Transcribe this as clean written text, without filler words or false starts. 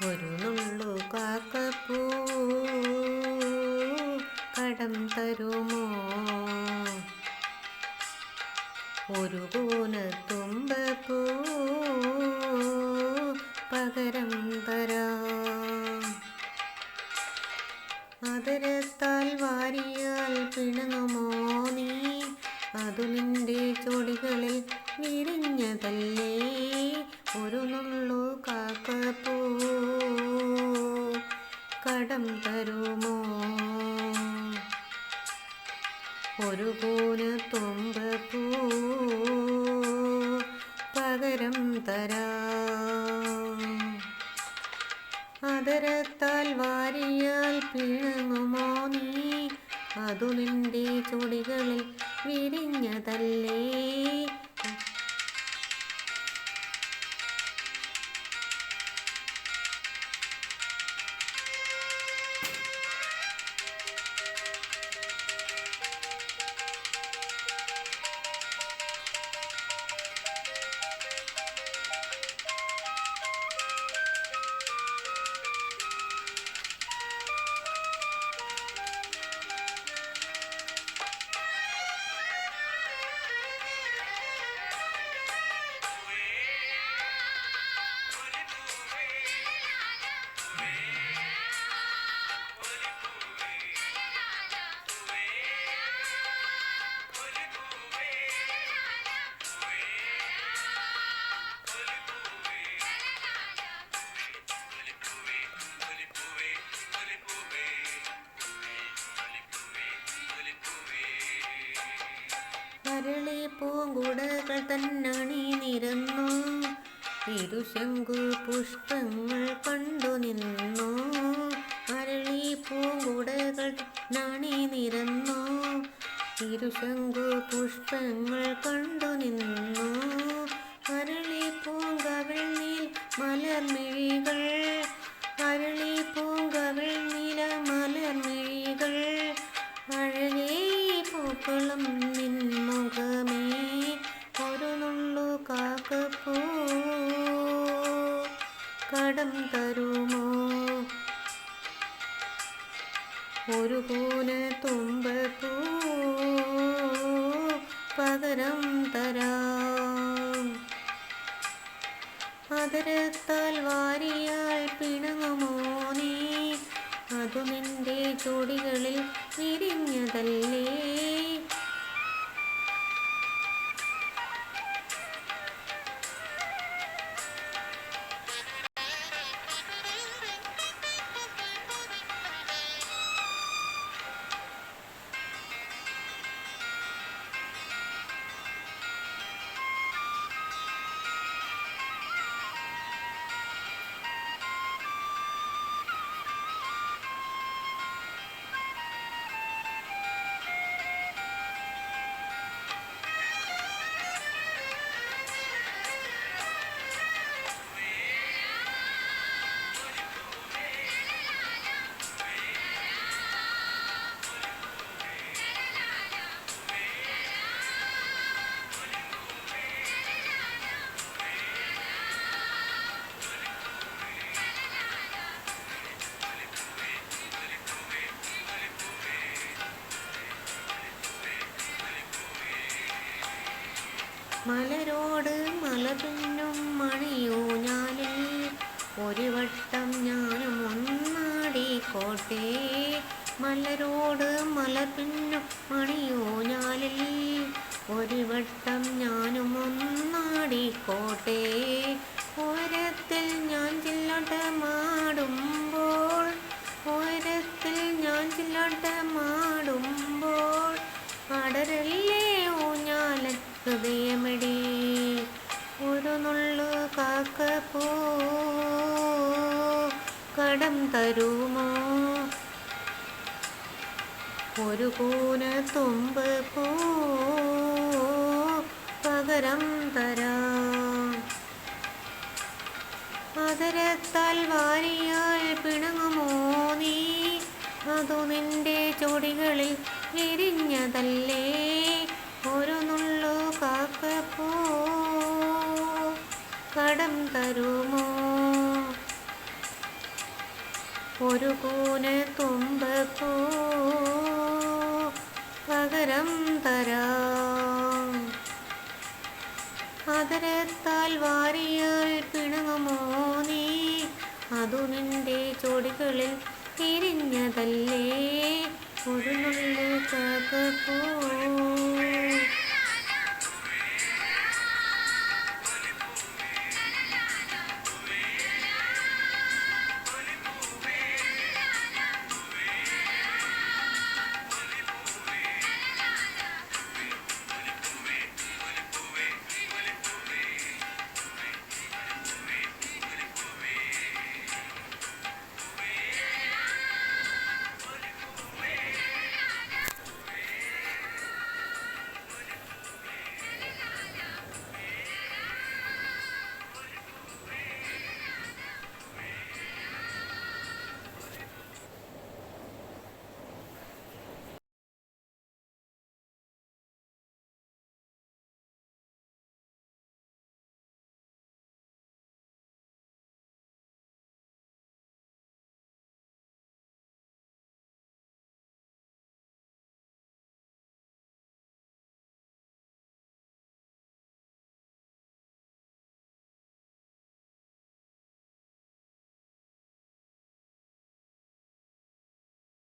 ഒരു നുള്ളു കാക്കപ്പൂ കടം തരുമോ? ഒരു കൂനത്തുമ്പപ്പൂ പകരം തരാം. അതരത്താൽ വാരിയാൽ പിണങ്ങുമോ നീ? അതു നിന്റെ ചൊടികളിൽ വിരിഞ്ഞതല്ലേ? ഒരു നുള്ളു കാക്കപ്പൂ കടം തരുമോ? ഒരു കൂനത്തുമ്പപ്പൂ പകരം തരാം. അതരത്താൽ വാരിയാൽ പിണങ്ങുമോ നീ? അതു നിന്റെ ചൊടികളിൽ വിരിഞ്ഞതല്ലേ? അരളി പൂങ്കുടകൾ തന്നണി നിരന്നു, ഇരുശങ്കു പുഷ്പങ്ങൾ കണ്ടു നിന്നു. അരളി പൂങ്കുടകൾ നണി നിരന്നു, ഇരുശങ്കു പുഷ്പങ്ങൾ കണ്ടു നിന്നു. അരളി പൂങ്കവിൾ നീൽ മലർമിഴികൾ, അരളി പൂങ്കവിൾ നീല മലർമിഴികൾ, അഴകേ പൂക്കളും നിൻമുഖമേ. ഒരു നുള്ളു കാക്കപ്പൂ കടം തരുമോ? ഒരു കൂനത്തുമ്പപ്പൂ പകരം തരാം. അതരത്താൽ വാരിയാൽ പിണങ്ങുമോ നീ? അതു നിന്റെ ചൊടികളിൽ വിരിഞ്ഞതല്ലേ? മലരോട് മലപിന്നും മണിയൂഞ്ഞാലിൽ ഒരു വട്ടം ഞാനും ഒന്നാടിക്കോട്ടെ. മലരോട് മലപിന്നും മണിയൂഞ്ഞാലിൽ ഒരു വട്ടം ഞാനും ഒന്നാടിക്കോട്ടെ. ഉയരത്തിൽ ഞാൻ ചില്ലാട്ടമാടുമ്പോൾ, ഉയരത്തിൽ ഞാൻ ചില്ലാട്ടമാടുമ്പോൾ, അടരല്ലേ ഊഞ്ഞാലൻ ഹൃദയമിടി. ഒരു നുള്ളു കാക്കപ്പൂ കടം തരുമോ? ഒരു കൂനത്തുമ്പപ്പൂ പകരം തരാം. അതരത്താൽ വാരിയാൽ പിണങ്ങുമോ നീ? അതു നിന്റെ ചൊടികളിൽ വിരിഞ്ഞതല്ലേ? ഒരു നുള്ളു കാക്കപ്പൂ കടം തരുമോ? ഒരു കൂന തുമ്പപ്പൂ പകരം തരാം. അതരത്താൽ വാരിയാൽ പിണങ്ങുമോ നീ, അതു നിന്റെ ചൊടികളിൽ വിരിഞ്ഞതല്ലേ ഒരു നുള്ളു കാക്കപ്പൂ.